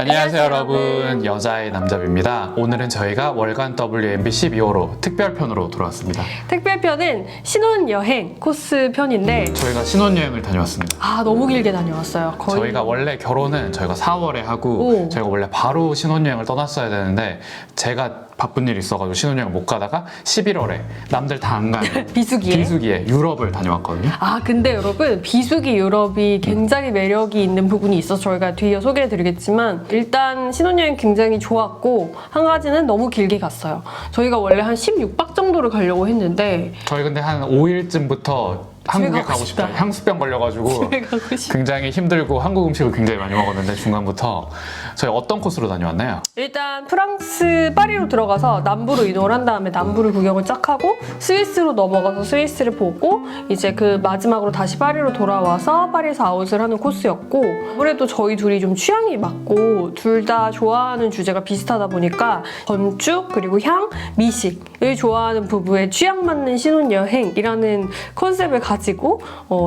안녕하세요 여러분, 여자의 남잡입니다. 오늘은 저희가 월간 WMB 12호로 특별편으로 돌아왔습니다. 특별편은 신혼여행 코스 편인데 저희가 신혼여행을 다녀왔습니다. 너무 길게 다녀왔어요. 거의 저희가 원래 결혼은 저희가 4월에 하고 오. 저희가 원래 바로 신혼여행을 떠났어야 되는데 제가 바쁜 일이 있어가지고 신혼여행 못 가다가 11월에 남들 다 안 가는 비수기에 유럽을 다녀왔거든요. 근데 여러분, 비수기 유럽이 굉장히 매력이 있는 부분이 있어서 저희가 뒤에 소개해드리겠지만 일단 신혼여행 굉장히 좋았고 한 가지는 너무 길게 갔어요. 저희가 원래 한 16박 정도를 가려고 했는데 저희 근데 한 5일쯤부터 한국에 가고 싶다. 향수병 걸려가지고 집에 가고 싶다. 굉장히 힘들고 한국 음식을 굉장히 많이 먹었는데 중간부터 저희 어떤 코스로 다녀왔나요? 일단 프랑스 파리로 들어가서 남부로 이동을 한 다음에 남부를 구경을 쫙 하고 스위스로 넘어가서 스위스를 보고 이제 그 마지막으로 다시 파리로 돌아와서 파리에서 아웃을 하는 코스였고, 아무래도 저희 둘이 좀 취향이 맞고 둘 다 좋아하는 주제가 비슷하다 보니까 건축 그리고 향, 미식을 좋아하는 부부의 취향 맞는 신혼여행이라는 컨셉을 가지고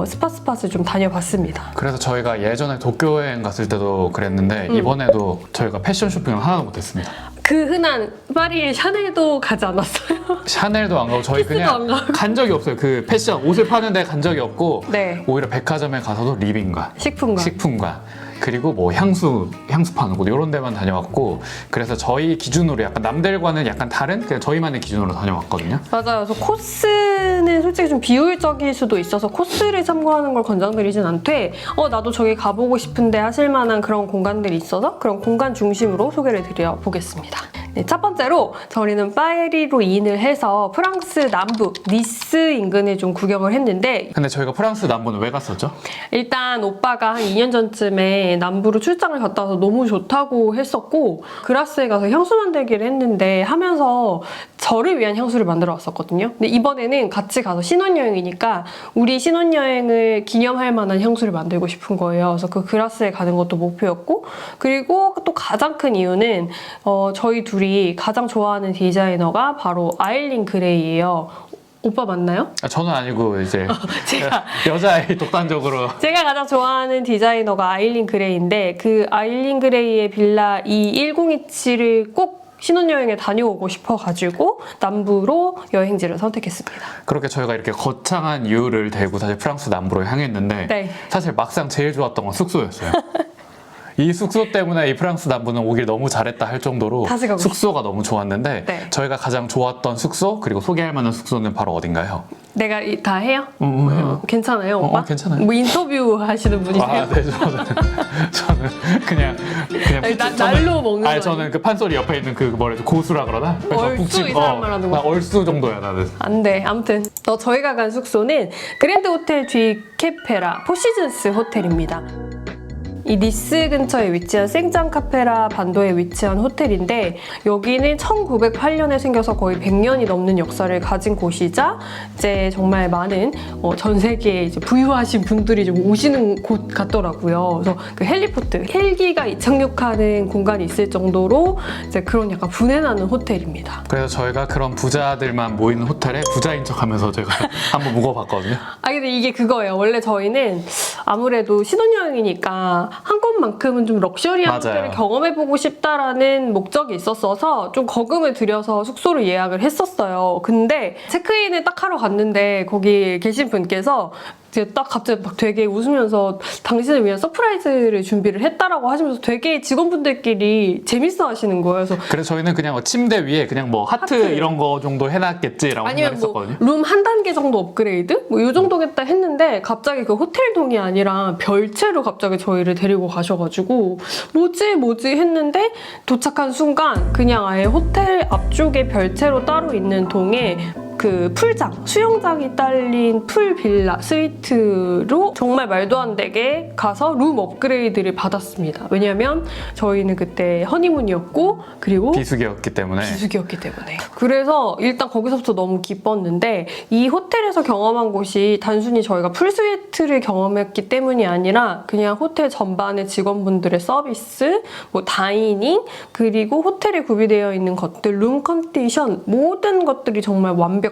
스팟을 좀 다녀봤습니다. 그래서 저희가 예전에 도쿄 여행 갔을 때도 그랬는데 이번에도 저희가 패션 쇼핑을 하나도 못했습니다. 그 흔한 파리의 샤넬도 가지 않았어요? 샤넬도 안 가고 저희 그냥 안 가고. 간 적이 없어요. 그 패션 옷을 파는 데 간 적이 없고 네. 오히려 백화점에 가서도 리빙과 식품관. 그리고 뭐 향수 파는 곳 이런 데만 다녀왔고, 그래서 저희 기준으로 약간 남들과는 약간 다른 그냥 저희만의 기준으로 다녀왔거든요. 맞아요. 그래서 코스는 솔직히 좀 비효율적일 수도 있어서 코스를 참고하는 걸 권장드리진 않되 나도 저기 가보고 싶은데 하실 만한 그런 공간들이 있어서 그런 공간 중심으로 소개를 드려보겠습니다. 네, 첫 번째로 저희는 파리로 인을 해서 프랑스 남부 니스 인근을 좀 구경을 했는데, 근데 저희가 프랑스 남부는 왜 갔었죠? 일단 오빠가 한 2년 전쯤에 남부로 출장을 갔다 와서 너무 좋다고 했었고 그라스에 가서 향수 만들기를 했는데 하면서 저를 위한 향수를 만들어 왔었거든요. 근데 이번에는 같이 가서 신혼여행이니까 우리 신혼여행을 기념할 만한 향수를 만들고 싶은 거예요. 그래서 그 그라스에 가는 것도 목표였고, 그리고 또 가장 큰 이유는 저희 둘이 가장 좋아하는 디자이너가 바로 아일린 그레이예요. 오빠 맞나요? 저는 아니고 이제 제가 여자아이 독단적으로 제가 가장 좋아하는 디자이너가 아일린 그레이인데 그 아일린 그레이의 빌라 E1027을 꼭 신혼여행에 다녀오고 싶어가지고 남부로 여행지를 선택했습니다. 그렇게 저희가 이렇게 거창한 이유를 대고 사실 프랑스 남부로 향했는데 네. 사실 막상 제일 좋았던 건 숙소였어요. 이 숙소 때문에 이 프랑스 남부는 오길 너무 잘했다 할 정도로 다시 가고 숙소가 너무 좋았는데 네. 저희가 가장 좋았던 숙소 그리고 소개할 만한 숙소는 바로 어딘가요? 내가 다 해요? 해요. 괜찮아요, 오빠? 괜찮아요. 뭐 인터뷰 하시는 분이세요? 네, 저는 그냥 아니, 날로 먹는 거 아니, 저는 그 판소리 옆에 있는 그 뭐래죠, 고수라 그러나? 그래서 얼쑤 이 사람 말하는 거. 나 얼쑤 정도야 나는. 안 돼. 아무튼 저희가 간 숙소는 그랜드 호텔 뒤 캐페라 포시즌스 호텔입니다. 이 니스 근처에 위치한 생짱 카페라 반도에 위치한 호텔인데 여기는 1908년에 생겨서 거의 100년이 넘는 역사를 가진 곳이자 이제 정말 많은 전 세계에 이제 부유하신 분들이 좀 오시는 곳 같더라고요. 그래서 그 헬리포트, 헬기가 이착륙하는 공간이 있을 정도로 이제 그런 약간 분해나는 호텔입니다. 그래서 저희가 그런 부자들만 모이는 호텔에 부자인 척하면서 제가 한번 묵어봤거든요. 근데 이게 그거예요. 원래 저희는 아무래도 신혼여행이니까 한 곳만큼은 좀 럭셔리한 맞아요. 호텔을 경험해보고 싶다라는 목적이 있었어서 좀 거금을 들여서 숙소를 예약을 했었어요. 근데 체크인을 딱 하러 갔는데 거기 계신 분께서 제가 딱 갑자기 막 되게 웃으면서 당신을 위한 서프라이즈를 준비를 했다라고 하시면서 되게 직원분들끼리 재밌어 하시는 거예요. 그래서 저희는 그냥 침대 위에 그냥 뭐 하트 이런 거 정도 해놨겠지라고 아니면 생각했었거든요. 뭐 룸 한 단계 정도 업그레이드? 뭐 이 정도겠다 했는데 갑자기 그 호텔동이 아니라 별채로 갑자기 저희를 데리고 가셔가지고 뭐지 했는데 도착한 순간 그냥 아예 호텔 앞쪽에 별채로 따로 있는 동에 그 풀장, 수영장이 딸린 풀 빌라 스위트로 정말 말도 안 되게 가서 룸 업그레이드를 받았습니다. 왜냐면 저희는 그때 허니문이었고 그리고 비수기였기 때문에. 그래서 일단 거기서부터 너무 기뻤는데 이 호텔에서 경험한 곳이 단순히 저희가 풀 스위트를 경험했기 때문이 아니라 그냥 호텔 전반의 직원분들의 서비스, 뭐 다이닝, 그리고 호텔에 구비되어 있는 것들, 룸 컨디션 모든 것들이 정말 완벽한,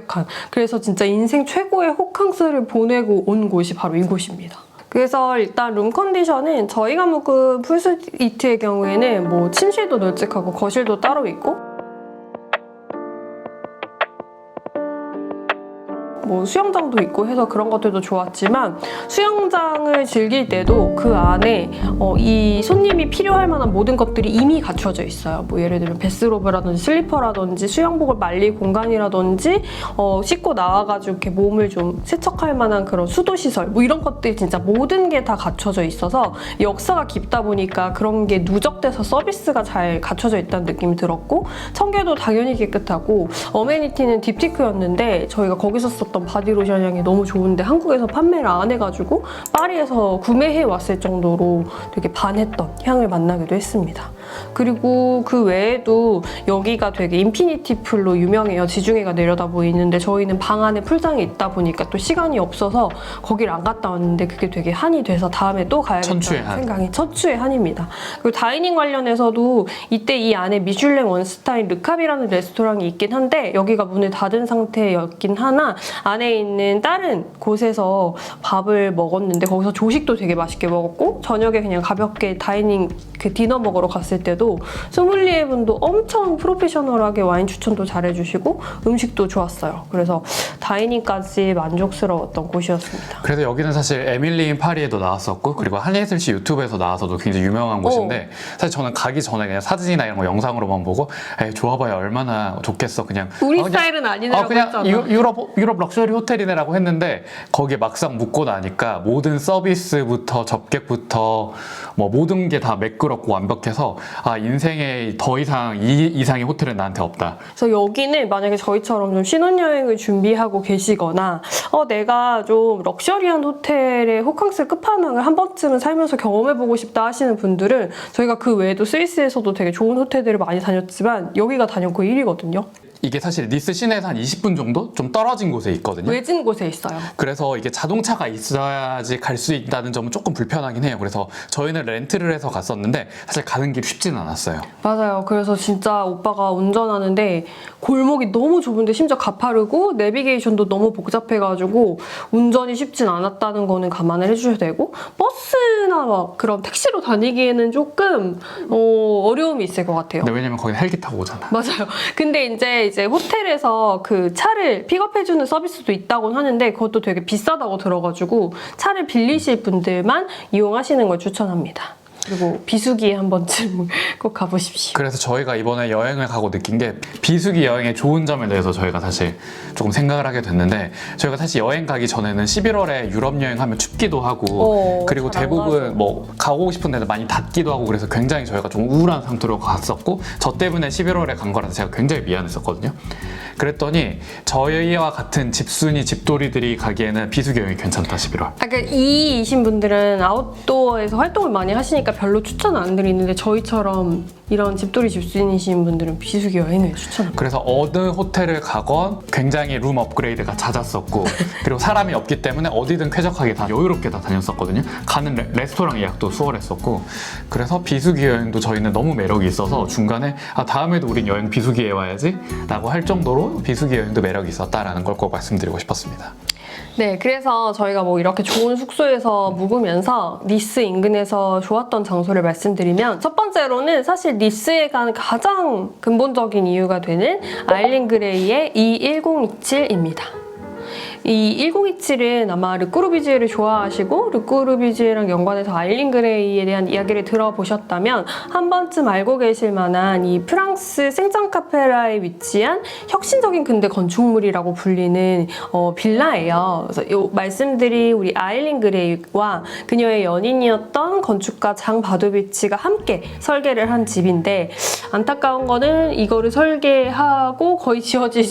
그래서 진짜 인생 최고의 호캉스를 보내고 온 곳이 바로 이곳입니다. 그래서 일단 룸 컨디션은 저희가 묵은 풀스이트의 경우에는 뭐 침실도 널찍하고 거실도 따로 있고 뭐 수영장도 있고 해서 그런 것들도 좋았지만 수영장을 즐길 때도 그 안에 이 손님이 필요할 만한 모든 것들이 이미 갖춰져 있어요. 뭐 예를 들면 베스로브라든지 슬리퍼라든지 수영복을 말릴 공간이라든지 씻고 나와가지고 이렇게 몸을 좀 세척할 만한 그런 수도 시설 뭐 이런 것들이 진짜 모든 게 다 갖춰져 있어서 역사가 깊다 보니까 그런 게 누적돼서 서비스가 잘 갖춰져 있다는 느낌이 들었고 청결도 당연히 깨끗하고 어메니티는 딥티크였는데 저희가 거기서 썼던 바디로션 향이 너무 좋은데 한국에서 판매를 안 해가지고 파리에서 구매해 왔을 정도로 되게 반했던 향을 만나기도 했습니다. 그리고 그 외에도 여기가 되게 인피니티 풀로 유명해요. 지중해가 내려다 보이는데 저희는 방 안에 풀장이 있다 보니까 또 시간이 없어서 거기를 안 갔다 왔는데 그게 되게 한이 돼서 다음에 또 가야겠다는 생각이 천추의 한입니다. 그리고 다이닝 관련해서도 이때 이 안에 미슐랭 원스타인 르캅이라는 레스토랑이 있긴 한데 여기가 문을 닫은 상태였긴 하나 안에 있는 다른 곳에서 밥을 먹었는데 거기서 조식도 되게 맛있게 먹었고 저녁에 그냥 가볍게 다이닝 그 디너 먹으러 갔을 때도 소믈리에 분도 엄청 프로페셔널하게 와인 추천도 잘해주시고 음식도 좋았어요. 그래서 다이닝까지 만족스러웠던 곳이었습니다. 그래서 여기는 사실 에밀리 인 파리에도 나왔었고 그리고 한예슬씨 유튜브에서 나와서도 굉장히 유명한 곳인데 사실 저는 가기 전에 그냥 사진이나 이런 거 영상으로만 보고 에이 좋아봐야 얼마나 좋겠어 그냥 우리 스타일은 아니네라고 그냥 했잖아. 유럽 럭셔리 호텔이네라고 했는데 거기에 막상 묵고 나니까 모든 서비스부터 접객부터 뭐 모든 게 다 매끄럽고 완벽해서 아 인생에 더 이상 이 이상의 호텔은 나한테 없다. 그래서 여기는 만약에 저희처럼 좀 신혼여행을 준비하고 계시거나 내가 좀 럭셔리한 호텔의 호캉스 끝판왕을 한 번쯤은 살면서 경험해보고 싶다 하시는 분들은 저희가 그 외에도 스위스에서도 되게 좋은 호텔들을 많이 다녔지만 여기가 단연코 1위거든요. 이게 사실 니스 시내에서 한 20분 정도 좀 떨어진 곳에 있거든요. 외진 곳에 있어요. 그래서 이게 자동차가 있어야지 갈 수 있다는 점은 조금 불편하긴 해요. 그래서 저희는 렌트를 해서 갔었는데 사실 가는 길 쉽지는 않았어요. 맞아요. 그래서 진짜 오빠가 운전하는데 골목이 너무 좁은데 심지어 가파르고 내비게이션도 너무 복잡해가지고 운전이 쉽진 않았다는 거는 감안을 해주셔야 되고 버스나 막 그런 택시로 다니기에는 조금 어려움이 있을 것 같아요. 근데 왜냐면 거기는 헬기 타고 오잖아. 맞아요. 근데 이제 호텔에서 그 차를 픽업해주는 서비스도 있다고 하는데 그것도 되게 비싸다고 들어가지고 차를 빌리실 분들만 이용하시는 걸 추천합니다. 그리고 비수기에 한 번쯤 꼭 가보십시오. 그래서 저희가 이번에 여행을 가고 느낀 게 비수기 여행의 좋은 점에 대해서 저희가 사실 조금 생각을 하게 됐는데 저희가 사실 여행 가기 전에는 11월에 유럽 여행하면 춥기도 하고 그리고 대부분 뭐 가고 싶은 데는 많이 닫기도 하고 그래서 굉장히 저희가 좀 우울한 상태로 갔었고 저 때문에 11월에 간 거라서 제가 굉장히 미안했었거든요. 그랬더니 저희와 같은 집순이 집돌이들이 가기에는 비수기 여행이 괜찮다 11월. 그러니까 이이신 분들은 아웃도어에서 활동을 많이 하시니까 별로 추천 안 드리는데 저희처럼 이런 집돌이 집순이신 분들은 비수기 여행을 추천합니다. 그래서 어느 호텔을 가건 굉장히 룸 업그레이드가 잦았었고 그리고 사람이 없기 때문에 어디든 쾌적하게 다 여유롭게 다 다녔었거든요. 가는 레스토랑 예약도 수월했었고 그래서 비수기 여행도 저희는 너무 매력이 있어서 중간에 다음에도 우린 여행 비수기에 와야지 라고 할 정도로 비수기 여행도 매력이 있었다라는 걸 꼭 말씀드리고 싶었습니다. 네, 그래서 저희가 뭐 이렇게 좋은 숙소에서 묵으면서 니스 인근에서 좋았던 장소를 말씀드리면 첫 번째로는 사실 니스에 간 가장 근본적인 이유가 되는 아일린 그레이의 E1027입니다. 이 1027은 아마 르꼬르비지에를 좋아하시고 르꼬르비지에랑 연관해서 아일린 그레이에 대한 이야기를 들어보셨다면 한 번쯤 알고 계실 만한 이 프랑스 생장카페라에 위치한 혁신적인 근대 건축물이라고 불리는 빌라예요. 그래서 이 말씀드린 우리 아일린 그레이와 그녀의 연인이었던 건축가 장 바도비치가 함께 설계를 한 집인데 안타까운 거는 이거를 설계하고 거의 지어질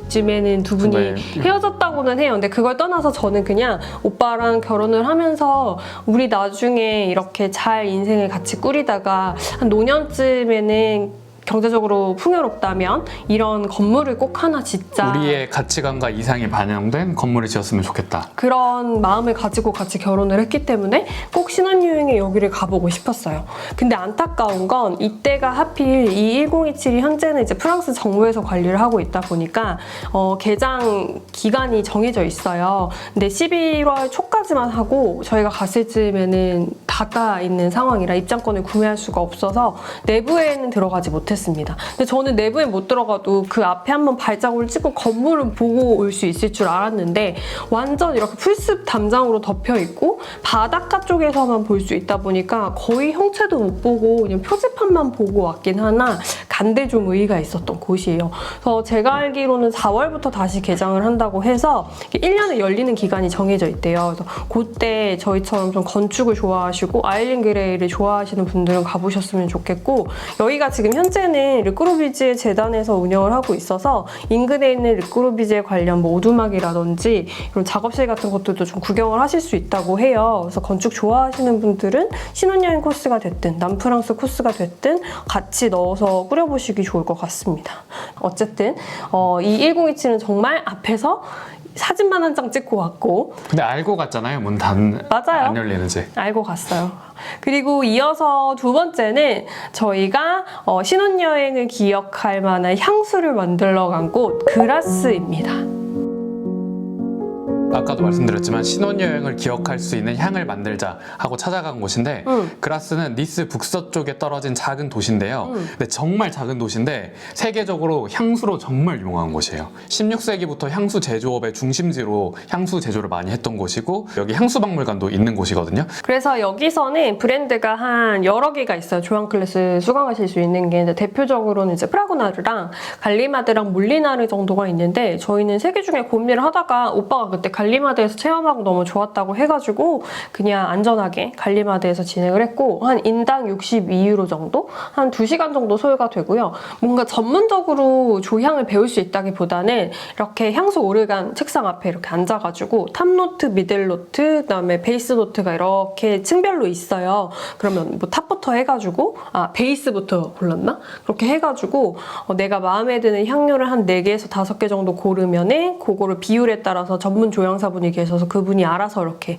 즈음에는 두 분이 헤어졌다고는 해요. 근데 그걸 떠나서 저는 그냥 오빠랑 결혼을 하면서 우리 나중에 이렇게 잘 인생을 같이 꾸리다가 한 노년쯤에는 경제적으로 풍요롭다면 이런 건물을 꼭 하나 짓자. 우리의 가치관과 이상이 반영된 건물을 지었으면 좋겠다. 그런 마음을 가지고 같이 결혼을 했기 때문에 꼭 신혼여행에 여기를 가보고 싶었어요. 근데 안타까운 건 이때가 하필 이 1027이 현재는 이제 프랑스 정부에서 관리를 하고 있다 보니까 개장 기간이 정해져 있어요. 근데 11월 초까지만 하고 저희가 갔을 즈음에는 닫아 있는 상황이라 입장권을 구매할 수가 없어서 내부에는 들어가지 못했습니다. 근데 저는 내부에 못 들어가도 그 앞에 한번 발자국을 찍고 건물은 보고 올 수 있을 줄 알았는데 완전 이렇게 풀숲 담장으로 덮여 있고 바닷가 쪽에서만 볼 수 있다 보니까 거의 형체도 못 보고 그냥 표지판만 보고 왔긴 하나 간데 좀 의의가 있었던 곳이에요. 그래서 제가 알기로는 4월부터 다시 개장을 한다고 해서 1년에 열리는 기간이 정해져 있대요. 그래서 그때 저희처럼 좀 건축을 좋아하시고 아일린 그레이를 좋아하시는 분들은 가보셨으면 좋겠고, 여기가 지금 현재는 르꼬르비지에 재단에서 운영을 하고 있어서 인근에 있는 르꼬르비지에 관련 뭐 오두막이라든지 이런 작업실 같은 것들도 좀 구경을 하실 수 있다고 해요. 그래서 건축 좋아하시는 분들은 신혼여행 코스가 됐든 남프랑스 코스가 됐든 같이 넣어서 꾸려보시기 좋을 것 같습니다. 어쨌든 이 1027은 정말 앞에서 사진만 한 장 찍고 왔고, 근데 알고 갔잖아요. 문 맞아요. 안 열리는지. 알고 갔어요. 그리고 이어서 두 번째는 저희가 신혼여행을 기억할 만한 향수를 만들러 간 곳 그라스입니다. 아까도 말씀드렸지만 신혼여행을 기억할 수 있는 향을 만들자 하고 찾아간 곳인데, 그라스는 니스 북서쪽에 떨어진 작은 도시인데요. 근데 정말 작은 도시인데 세계적으로 향수로 정말 유명한 곳이에요. 16세기부터 향수 제조업의 중심지로 향수 제조를 많이 했던 곳이고, 여기 향수박물관도 있는 곳이거든요. 그래서 여기서는 브랜드가 한 여러 개가 있어요. 조향 클래스 수강하실 수 있는 게. 근데 대표적으로는 이제 프라고나르랑 갈리마드랑 몰리나르 정도가 있는데, 저희는 세 개 중에 고민을 하다가 오빠가 그때 갈리마드에서 체험하고 너무 좋았다고 해가지고 그냥 안전하게 갈리마드에서 진행을 했고, 한 인당 62유로 정도? 한 2시간 정도 소요가 되고요. 뭔가 전문적으로 조향을 배울 수 있다기보다는 이렇게 향수 오르간 책상 앞에 이렇게 앉아가지고 탑노트, 미들노트, 그다음에 베이스 노트가 이렇게 층별로 있어요. 그러면 뭐 탑부터 해가지고 베이스부터 골랐나? 그렇게 해가지고 내가 마음에 드는 향료를 한 4개에서 5개 정도 고르면은 그거를 비율에 따라서 전문 조향사분이 계셔서 그분이 알아서 이렇게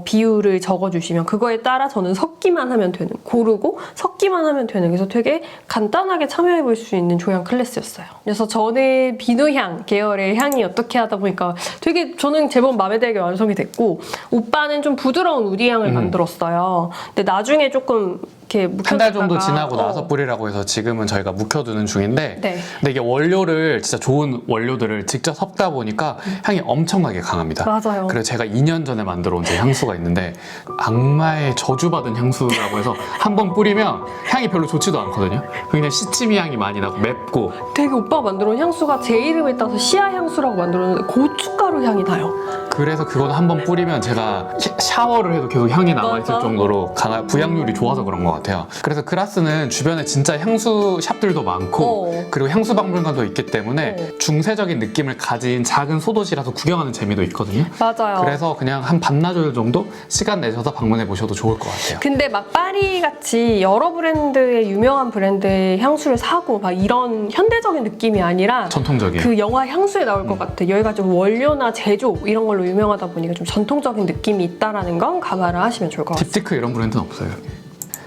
비율을 적어주시면 그거에 따라 저는 섞기만 하면 되는, 고르고 섞기만 하면 되는, 그래서 되게 간단하게 참여해볼 수 있는 조향 클래스였어요. 그래서 저는 비누향 계열의 향이 어떻게 하다 보니까 되게 저는 제법 마음에 들게 완성이 됐고, 오빠는 좀 부드러운 우디향을 만들었어요. 근데 나중에 조금 이렇게 한 달 정도 묵혀뒀다가 지나고 나서 뿌리라고 해서 지금은 저희가 묵혀두는 중인데, 네. 근데 이게 원료를 진짜 좋은 원료들을 직접 섞다 보니까 향이 엄청나게 강합니다. 맞아요. 그래서 제가 2년 전에 만들어 온 제 향수가 있는데, 악마의 저주받은 향수라고 해서 한 번 뿌리면 향이 별로 좋지도 않거든요. 그냥 시치미 향이 많이 나고 맵고. 되게 오빠가 만들어온 향수가 제 이름에 따서 시아 향수라고 만들었는데 고춧가루 향이 나요. 그래서 그거는 한 번 뿌리면 제가 샤워를 해도 계속 향이 남아있을 맞아. 정도로 강한 부향률이 좋아서 그런 것 같아요. 그래서 그라스는 주변에 진짜 향수 샵들도 많고 그리고 향수 박물관도 있기 때문에 중세적인 느낌을 가진 작은 소도시라서 구경하는 재미도 있거든요. 맞아요. 그래서 그냥 한 반나절 정도 시간 내셔서 방문해 보셔도 좋을 것 같아요. 근데 막 파리 같이 여러 브랜드의 유명한 브랜드의 향수를 사고 막 이런 현대적인 느낌이 아니라 전통적이에요. 그 영화 향수에 나올 것 같아. 여기가 좀 원료나 제조 이런 걸로 유명하다 보니까 좀 전통적인 느낌이 있다라는 건 감안을 하시면 좋을 것 같아요. 딥티크 이런 브랜드는 없어요.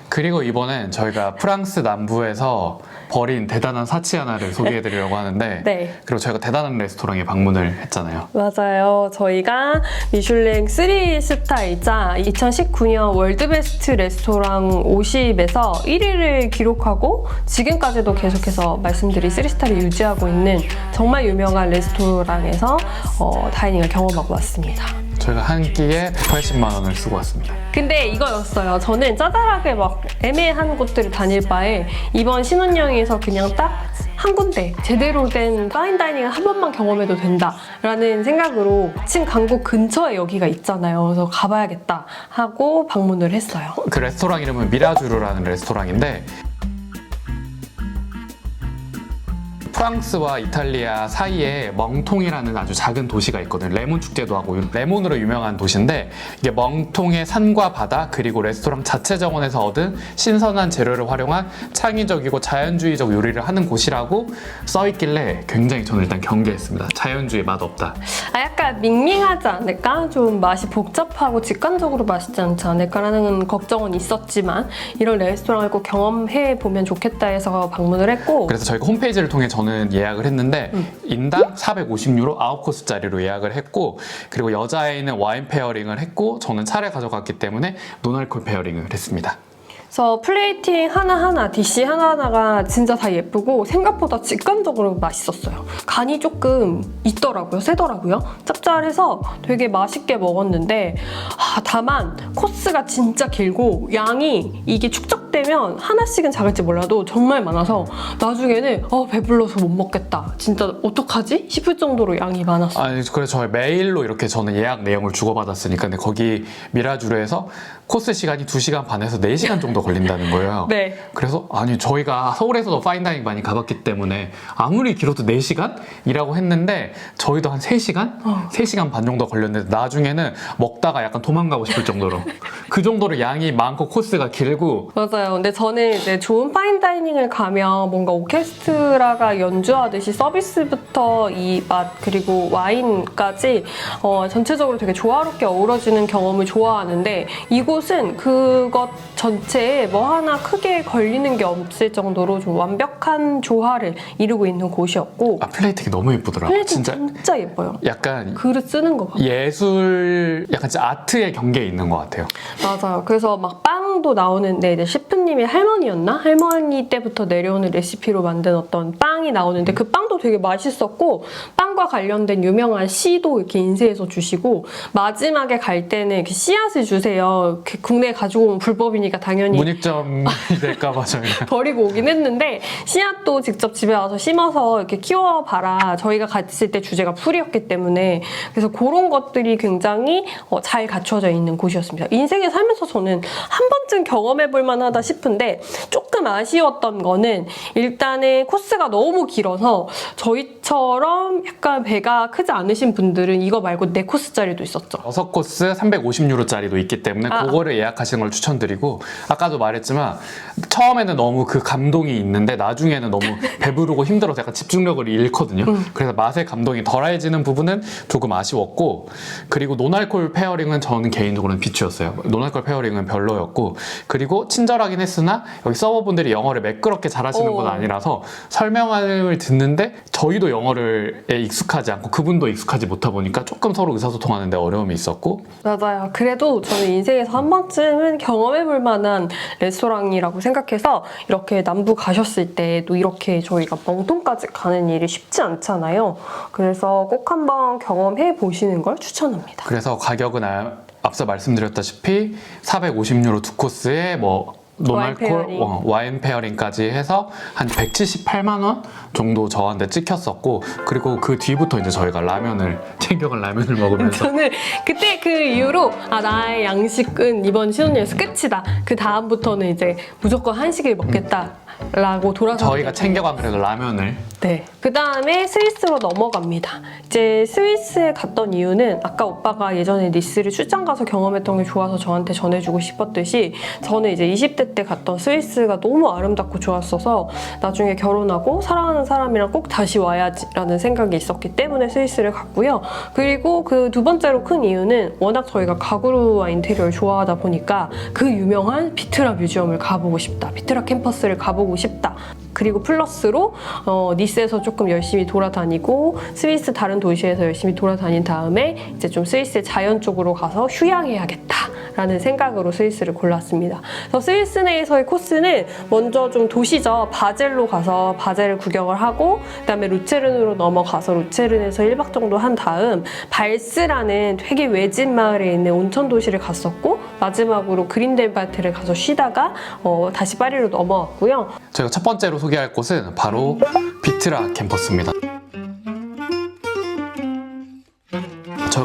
그리고 이번엔 저희가 프랑스 남부에서 버린 대단한 사치 하나를 소개해드리려고 하는데, 네. 그리고 저희가 대단한 레스토랑에 방문을 했잖아요. 맞아요. 저희가 미슐랭 3스타이자 2019년 월드베스트 레스토랑 50에서 1위를 기록하고 지금까지도 계속해서 말씀드린 3스타를 유지하고 있는 정말 유명한 레스토랑에서 다이닝을 경험하고 왔습니다. 저희가 한 끼에 180만 원을 쓰고 왔습니다. 근데 이거였어요. 저는 짜잘하게 막 애매한 곳들을 다닐 바에 이번 신혼여행에서 그냥 딱 한 군데 제대로 된 파인다이닝을 한 번만 경험해도 된다라는 생각으로 마침 강북 근처에 여기가 있잖아요. 그래서 가봐야겠다 하고 방문을 했어요. 그 레스토랑 이름은 미라주르라는 레스토랑인데, 프랑스와 이탈리아 사이에 멍통이라는 아주 작은 도시가 있거든요. 레몬 축제도 하고 레몬으로 유명한 도시인데 이게 멍통의 산과 바다 그리고 레스토랑 자체 정원에서 얻은 신선한 재료를 활용한 창의적이고 자연주의적 요리를 하는 곳이라고 써있길래 굉장히 저는 일단 경계했습니다. 자연주의 맛없다. 약간 밍밍하지 않을까? 좀 맛이 복잡하고 직관적으로 맛있지 않지 않을까라는 걱정은 있었지만 이런 레스토랑을 꼭 경험해 보면 좋겠다 해서 방문을 했고 그래서 저희가 홈페이지를 통해 저는 예약을 했는데 인당 450유로 9코스짜리로 예약을 했고 그리고 여자애는 와인 페어링을 했고 저는 차를 가져갔기 때문에 노알콜 페어링을 했습니다. 그래서 플레이팅 하나하나, 디시 하나하나가 진짜 다 예쁘고 생각보다 직관적으로 맛있었어요. 간이 조금 있더라고요. 세더라고요. 짭짤해서 되게 맛있게 먹었는데 다만 코스가 진짜 길고 양이 이게 축적되면 하나씩은 작을지 몰라도 정말 많아서 나중에는 배불러서 못 먹겠다. 진짜 어떡하지? 싶을 정도로 양이 많았어요. 아니 그래서 저희 메일로 이렇게 저는 예약 내용을 주고받았으니까 근데 거기 미라주르에서 코스 시간이 2시간 반에서 4시간 정도 걸린다는 거예요. 네. 그래서 아니 저희가 서울에서도 파인다이닝 많이 가봤기 때문에 아무리 길어도 4시간이라고 했는데 저희도 한 3시간? 3시간 반 정도 걸렸는데 나중에는 먹다가 약간 도망가고 싶을 정도로 그 정도로 양이 많고 코스가 길고 맞아요. 근데 저는 이제 좋은 파인다이닝을 가면 뭔가 오케스트라가 연주하듯이 서비스부터 이 맛 그리고 와인까지 전체적으로 되게 조화롭게 어우러지는 경험을 좋아하는데 이곳은 그것 전체에 뭐 하나 크게 걸리는 게 없을 정도로 좀 완벽한 조화를 이루고 있는 곳이었고 플레이팅이 너무 예쁘더라고요. 플레이팅 진짜 예뻐요. 약간 그릇 쓰는 거 봐. 예술 약간 진짜 아트의 경계에 있는 것 같아요. 맞아요. 그래서 막 빵도 나오는데 이제 셰프님이 할머니였나? 할머니 때부터 내려오는 레시피로 만든 어떤 빵이 나오는데 그 빵도 되게 맛있었고 빵과 관련된 유명한 씨도 이렇게 인쇄해서 주시고 마지막에 갈 때는 이렇게 씨앗을 주세요. 국내에 가지고 오면 불법이니까 당연히 문익점이 될까봐 저희가 버리고 오긴 했는데 씨앗도 직접 집에 와서 심어서 이렇게 키워봐라. 저희가 갔을 때 주제가 풀이었기 때문에 그래서 그런 것들이 굉장히 잘 갖춰져 있는 곳이었습니다. 인생에 살면서 저는 한 번쯤 경험해볼 만하다 싶은데 조금 아쉬웠던 거는 일단은 코스가 너무 길어서 저희처럼 약간 배가 크지 않으신 분들은 이거 말고 4코스짜리도 있었죠. 6코스 350유로짜리도 있기 때문에 그거를 예약하시는 걸 추천드리고 아까도 말했지만 처음에는 너무 그 감동이 있는데 나중에는 너무 배부르고 힘들어서 약간 집중력을 잃거든요. 그래서 맛의 감동이 덜해지는 부분은 조금 아쉬웠고 그리고 노알콜 페어링은 저는 개인적으로는 비추였어요. 노알콜 페어링은 별로였고 그리고 친절하긴 했으나 여기 서버분들이 영어를 매끄럽게 잘하시는 건 아니라서 설명을 듣는데 저희도 영어를 익숙하지 않고 그분도 익숙하지 못하다 보니까 조금 서로 의사소통하는데 어려움이 있었고 맞아요. 그래도 저는 인생에서 한 번쯤은 경험해볼 만한 레스토랑이라고 생각해서 이렇게 남부 가셨을 때도 이렇게 저희가 멍통까지 가는 일이 쉽지 않잖아요. 그래서 꼭 한번 경험해 보시는 걸 추천합니다. 그래서 가격은 앞서 말씀드렸다시피 450유로 2코스에 뭐 노말콜 와인 페어링까지 해서 한 178만 원 정도 저한테 찍혔었고 그리고 그 뒤부터 이제 저희가 챙겨간 라면을 먹으면서 저는 그때 그 이후로 나의 양식은 이번 신혼여행에서 끝이다. 그 다음부터는 이제 무조건 한식을 먹겠다. 라고 돌아서 저희가 챙겨간 그래도 라면을 네. 그 다음에 스위스로 넘어갑니다. 이제 스위스에 갔던 이유는 아까 오빠가 예전에 니스를 출장 가서 경험했던 게 좋아서 저한테 전해주고 싶었듯이 저는 이제 20대 때 갔던 스위스가 너무 아름답고 좋았어서 나중에 결혼하고 사랑하는 사람이랑 꼭 다시 와야지라는 생각이 있었기 때문에 스위스를 갔고요. 그리고 그 두 번째로 큰 이유는 워낙 저희가 가구와 인테리어를 좋아하다 보니까 그 유명한 비트라 뮤지엄을 가보고 싶다. 비트라 캠퍼스를 가보고 싶다. 그리고 플러스로 니스에서 조금 열심히 돌아다니고 스위스 다른 도시에서 열심히 돌아다닌 다음에 이제 좀 스위스의 자연 쪽으로 가서 휴양해야겠다라는 생각으로 스위스를 골랐습니다. 그래서 스위스 내에서의 코스는 먼저 좀 도시죠. 바젤로 가서 바젤을 구경을 하고 그다음에 루체른으로 넘어가서 루체른에서 1박 정도 한 다음 발스라는 되게 외진 마을에 있는 온천 도시를 갔었고 마지막으로 그린델발트를 가서 쉬다가 다시 파리로 넘어왔고요. 저희가 첫 번째로 소개할 곳은 바로 비트라 캠퍼스입니다.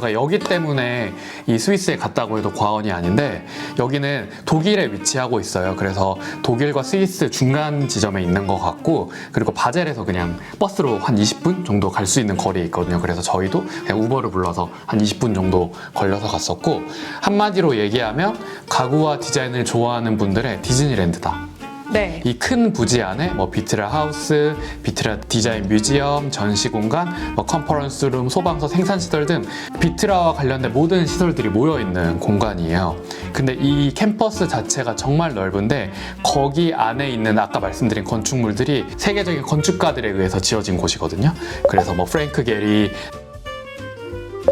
저희가 여기 때문에 이 스위스에 갔다고 해도 과언이 아닌데 여기는 독일에 위치하고 있어요. 그래서 독일과 스위스 중간 지점에 있는 것 같고 그리고 바젤에서 그냥 버스로 한 20분 정도 갈 수 있는 거리에 있거든요. 그래서 저희도 그냥 우버를 불러서 한 20분 정도 걸려서 갔었고 한마디로 얘기하면 가구와 디자인을 좋아하는 분들의 디즈니랜드다. 네. 이 큰 부지 안에 뭐 비트라 하우스, 비트라 디자인 뮤지엄, 전시 공간, 뭐 컨퍼런스 룸, 소방서, 생산 시설 등 비트라와 관련된 모든 시설들이 모여 있는 공간이에요. 근데 이 캠퍼스 자체가 정말 넓은데 거기 안에 있는 아까 말씀드린 건축물들이 세계적인 건축가들에 의해서 지어진 곳이거든요. 그래서 뭐 프랭크 게리,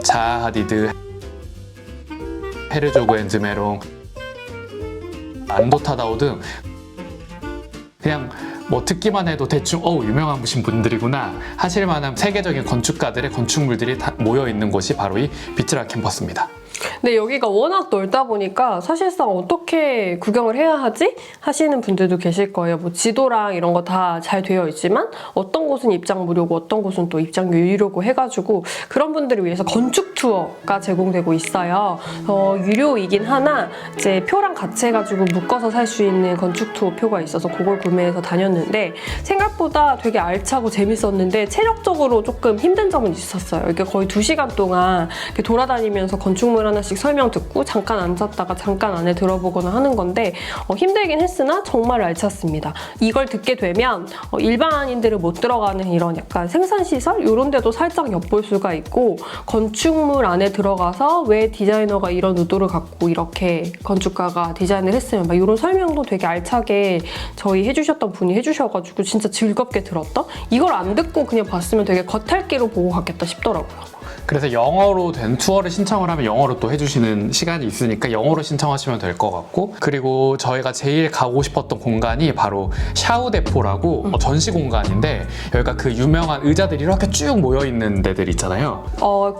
자하 하디드, 헤르조그 앤 드메롱, 안도 타다오 등 그냥 뭐 듣기만 해도 대충 유명하신 분들이구나 하실 만한 세계적인 건축가들의 건축물들이 다 모여 있는 곳이 바로 이 비트라 캠퍼스입니다. 근데 여기가 워낙 넓다 보니까 사실상 어떻게 구경을 해야 하지? 하시는 분들도 계실 거예요. 뭐 지도랑 이런 거 다 잘 되어 있지만 어떤 곳은 입장 무료고 어떤 곳은 또 입장 유료고 해가지고 그런 분들을 위해서 건축 투어가 제공되고 있어요. 유료이긴 하나 이제 표랑 같이 해가지고 묶어서 살 수 있는 건축 투어 표가 있어서 그걸 구매해서 다녔는데 생각보다 되게 알차고 재밌었는데 체력적으로 조금 힘든 점은 있었어요. 이게 거의 2시간 동안 이렇게 돌아다니면서 건축물 하나씩 설명 듣고 잠깐 앉았다가 잠깐 안에 들어보거나 하는 건데 힘들긴 했으나 정말 알찼습니다. 이걸 듣게 되면 일반인들은 못 들어가는 이런 약간 생산시설 이런 데도 살짝 엿볼 수가 있고 건축물 안에 들어가서 왜 디자이너가 이런 의도를 갖고 이렇게 건축가가 디자인을 했으면 막 이런 설명도 되게 알차게 저희 해주셨던 분이 해주셔가지고 진짜 즐겁게 들었던 이걸 안 듣고 그냥 봤으면 되게 겉핥기로 보고 갔겠다 싶더라고요. 그래서 영어로 된 투어를 신청을 하면 영어로 또 해주시는 시간이 있으니까 영어로 신청하시면 될 것 같고 그리고 저희가 제일 가고 싶었던 공간이 바로 샤우데포라고 전시 공간인데 여기가 그 유명한 의자들이 이렇게 쭉 모여있는 데들 있잖아요.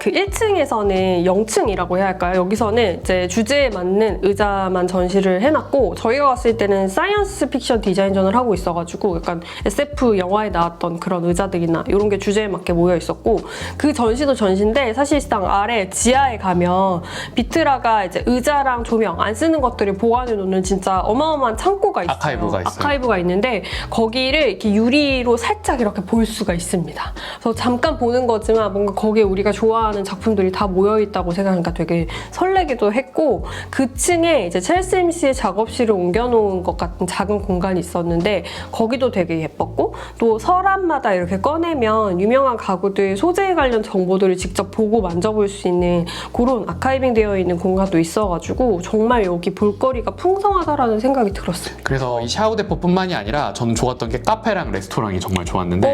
그 1층에서는 0층이라고 해야 할까요? 여기서는 이제 주제에 맞는 의자만 전시를 해놨고 저희가 갔을 때는 사이언스 픽션 디자인전을 하고 있어가지고 약간 SF 영화에 나왔던 그런 의자들이나 이런 게 주제에 맞게 모여 있었고 그 전시도 전시인데 사실상 아래 지하에 가면 비트라가 이제 의자랑 조명 안 쓰는 것들을 보관해 놓는 진짜 어마어마한 창고가 있어요. 아카이브가 있어요. 아카이브가 있는데 거기를 이렇게 유리로 살짝 이렇게 볼 수가 있습니다. 그래서 잠깐 보는 거지만 뭔가 거기에 우리가 좋아하는 작품들이 다 모여 있다고 생각하니까 되게 설레기도 했고 그 층에 이제 첼시 씨의 작업실을 옮겨놓은 것 같은 작은 공간이 있었는데 거기도 되게 예뻤고 또 서랍마다 이렇게 꺼내면 유명한 가구들 소재에 관련 정보들을 직접 보고 만져볼 수 있는 그런 아카이빙 되어 있는 공간도 있어가지고 정말 여기 볼거리가 풍성하다라는 생각이 들었어요. 그래서 이 샤우데포뿐만이 아니라 저는 좋았던 게 카페랑 레스토랑이 정말 좋았는데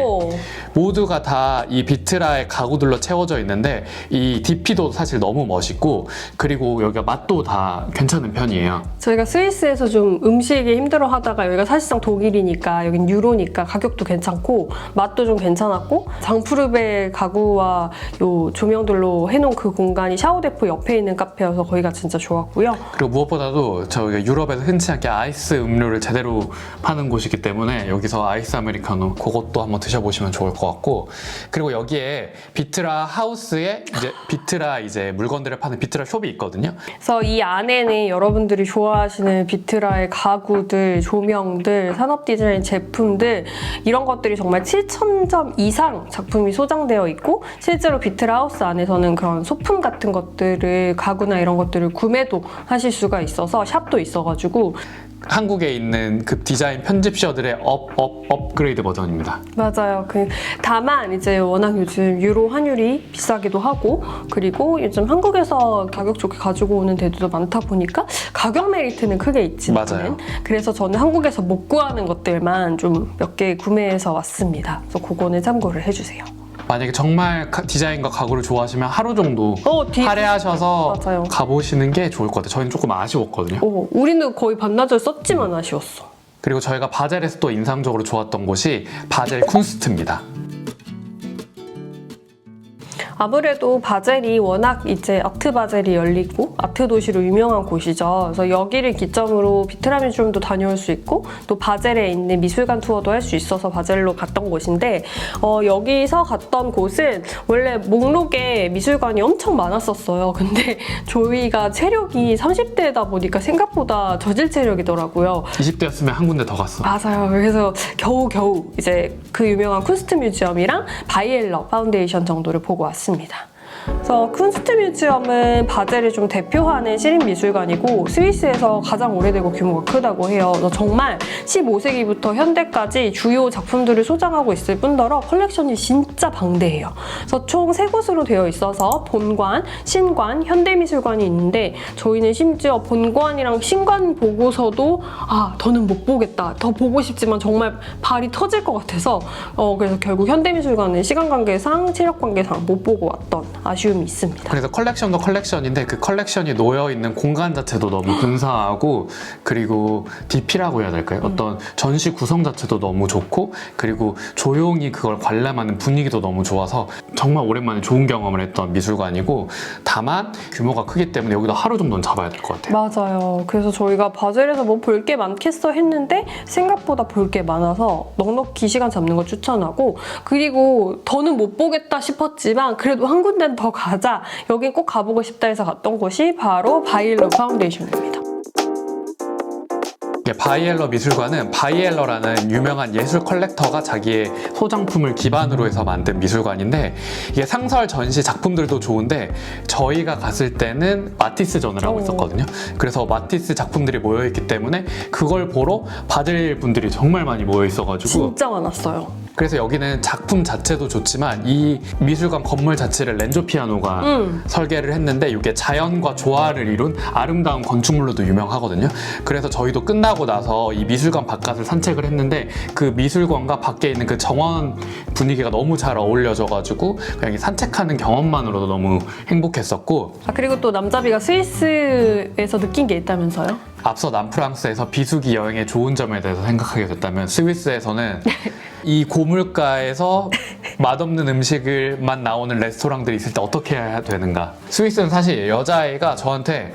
모두가 다 이 비트라의 가구들로 채워져 있는데 이 DP도 사실 너무 멋있고 그리고 여기가 맛도 다 괜찮은 편이에요. 저희가 스위스에서 좀 음식이 힘들어 하다가 여기가 사실상 독일이니까 여긴 유로니까 가격도 괜찮고 맛도 좀 괜찮았고 장프르베 가구와 요 조명들로 해놓은 그 공간이 샤우데포 옆에 있는 카페여서 거기가 진짜 좋았고요. 그리고 무엇보다도 저희가 유럽에서 흔치 않게 아이스 음료를 제대로 파는 곳이기 때문에 여기서 아이스 아메리카노 그것도 한번 드셔보시면 좋을 것 같고 그리고 여기에 비트라 하우스에 이제 비트라 이제 물건들을 파는 비트라 숍이 있거든요. 그래서 이 안에는 여러분들이 좋아하시는 비트라의 가구들, 조명들, 산업 디자인 제품들 이런 것들이 정말 7,000점 이상 작품이 소장되어 있고 실제로 비트라 하우스 안에서는 그런 소품 같은 것들을 가구나 이런 것들을 구매도 하실 수가 있어서 샵도 있어가지고 한국에 있는 그 디자인 편집셔들의 업그레이드 버전입니다. 맞아요. 다만 이제 워낙 요즘 유로 환율이 비싸기도 하고 그리고 요즘 한국에서 가격 좋게 가지고 오는 데도 많다 보니까 가격 메리트는 크게 있지 않아요. 그래서 저는 한국에서 못 구하는 것들만 좀 몇 개 구매해서 왔습니다. 그래서 그거는 참고를 해주세요. 만약에 정말 디자인과 가구를 좋아하시면 하루 정도 할애하셔서 맞아요. 가보시는 게 좋을 것 같아요. 저희는 조금 아쉬웠거든요. 우리는 거의 반나절 썼지만 아쉬웠어. 그리고 저희가 바젤에서 또 인상적으로 좋았던 곳이 바젤 쿤스트입니다. 아무래도 바젤이 워낙 이제 아트 바젤이 열리고 아트 도시로 유명한 곳이죠. 그래서 여기를 기점으로 비트라 뮤지엄도 다녀올 수 있고 또 바젤에 있는 미술관 투어도 할 수 있어서 바젤로 갔던 곳인데 여기서 갔던 곳은 원래 목록에 미술관이 엄청 많았었어요. 근데 저희가 체력이 30대다 보니까 생각보다 저질 체력이더라고요. 20대였으면 한 군데 더 갔어. 맞아요. 그래서 겨우겨우 이제 그 유명한 쿤스트 뮤지엄이랑 바이엘러 파운데이션 정도를 보고 왔습니다. 그래서 쿤스트 뮤지엄은 바젤을 좀 대표하는 시립 미술관이고 스위스에서 가장 오래되고 규모가 크다고 해요. 그래서 정말 15세기부터 현대까지 주요 작품들을 소장하고 있을 뿐더러 컬렉션이 진짜 방대해요. 그래서 총 3곳으로 되어 있어서 본관, 신관, 현대미술관이 있는데 저희는 심지어 본관이랑 신관 보고서도 더는 못 보겠다. 더 보고 싶지만 정말 발이 터질 것 같아서 그래서 결국 현대미술관은 시간 관계상, 체력 관계상 못 보고 왔던 아쉬움이 있습니다. 그래서 컬렉션도 컬렉션인데 그 컬렉션이 놓여있는 공간 자체도 너무 근사하고 그리고 DP라고 해야 될까요? 어떤 전시 구성 자체도 너무 좋고 그리고 조용히 그걸 관람하는 분위기도 너무 좋아서 정말 오랜만에 좋은 경험을 했던 미술관이고 다만 규모가 크기 때문에 여기도 하루 정도는 잡아야 될 것 같아요. 맞아요. 그래서 저희가 바젤에서 뭐 볼 게 많겠어 했는데 생각보다 볼 게 많아서 넉넉히 시간 잡는 거 추천하고 그리고 더는 못 보겠다 싶었지만 그래도 한 군데는 더 가자. 여긴 꼭 가보고 싶다 해서 갔던 곳이 바로 바이엘러 파운데이션입니다. 바이엘러 미술관은 바이엘러라는 유명한 예술 컬렉터가 자기의 소장품을 기반으로 해서 만든 미술관인데 이게 상설 전시 작품들도 좋은데 저희가 갔을 때는 마티스전을 하고 있었거든요. 그래서 마티스 작품들이 모여있기 때문에 그걸 보러 바젤 분들이 정말 많이 모여 있어가지고 진짜 많았어요. 그래서 여기는 작품 자체도 좋지만 이 미술관 건물 자체를 렌조 피아노가 설계를 했는데 이게 자연과 조화를 이룬 아름다운 건축물로도 유명하거든요. 그래서 저희도 끝나고 나서 이 미술관 바깥을 산책을 했는데 그 미술관과 밖에 있는 그 정원 분위기가 너무 잘 어울려져가지고 그냥 이 산책하는 경험만으로도 너무 행복했었고 그리고 또 남자비가 스위스에서 느낀 게 있다면서요? 앞서 남프랑스에서 비수기 여행의 좋은 점에 대해서 생각하게 됐다면 스위스에서는 이 고물가에서 맛없는 음식을만 나오는 레스토랑들이 있을 때 어떻게 해야 되는가. 스위스는 사실 여자아이가 저한테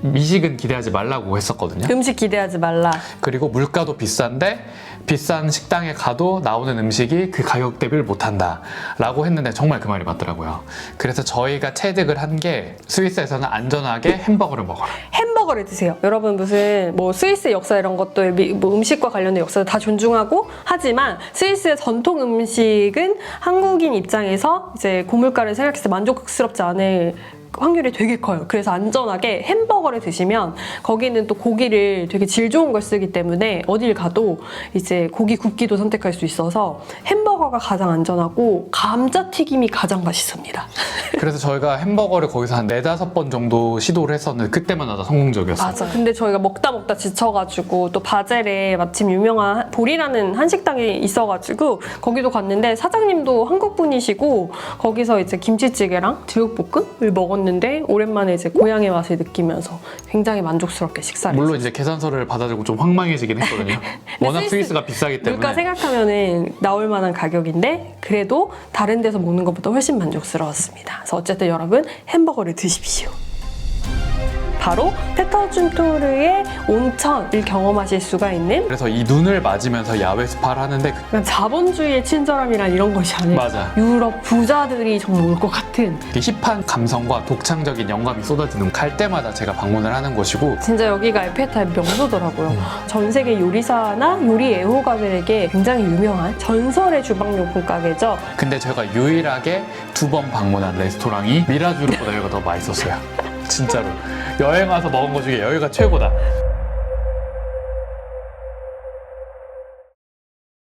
미식은 기대하지 말라고 했었거든요. 음식 기대하지 말라. 그리고 물가도 비싼데 비싼 식당에 가도 나오는 음식이 그 가격 대비를 못한다 라고 했는데 정말 그 말이 맞더라고요. 그래서 저희가 체득을 한 게 스위스에서는 안전하게 햄버거를 먹어라. 햄버거를 드세요. 여러분 무슨 뭐 스위스 역사 이런 것도 뭐 음식과 관련된 역사를 다 존중하고 하지만 스위스의 전통 음식은 한국인 입장에서 이제 고물가를 생각해서 만족스럽지 않을 확률이 되게 커요. 그래서 안전하게 햄버거를 드시면 거기는 또 고기를 되게 질 좋은 걸 쓰기 때문에 어딜 가도 이제 고기 굽기도 선택할 수 있어서 햄버거가 가장 안전하고 감자튀김이 가장 맛있습니다. 그래서 저희가 햄버거를 거기서 한 4-5번 정도 시도를 했었는데 그때마다 성공적이었어요. 맞아. 근데 저희가 먹다 지쳐가지고 또 바젤에 마침 유명한 볼이라는 한식당이 있어가지고 거기도 갔는데 사장님도 한국 분이시고 거기서 이제 김치찌개랑 제육볶음을 먹었는데 오랜만에 이제 고향의 맛을 느끼면서 굉장히 만족스럽게 식사를 물론 했어요. 이제 계산서를 받아들고 좀 황망해지긴 했거든요. 워낙 스위스가 비싸기 때문에. 물가 생각하면은 나올 만한 가격인데 그래도 다른 데서 먹는 것보다 훨씬 만족스러웠습니다. 그래서 어쨌든 여러분 햄버거를 드십시오. 바로 페터준토르의 온천을 경험하실 수가 있는 그래서 이 눈을 맞으면서 야외 스파를 하는데 그냥 자본주의의 친절함이란 이런 것이 아니라 맞아. 유럽 부자들이 정말 올 것 같은 힙한 감성과 독창적인 영감이 쏟아지는 갈 때마다 제가 방문을 하는 곳이고 진짜 여기가 에펠탑 명소더라고요. 전 세계 요리사나 요리 애호가들에게 굉장히 유명한 전설의 주방용품 가게죠. 근데 제가 유일하게 2번 방문한 레스토랑이 미라주르보다 여기가 더 맛있었어요. 진짜로. 여행 와서 먹은 것 중에 여기가 최고다.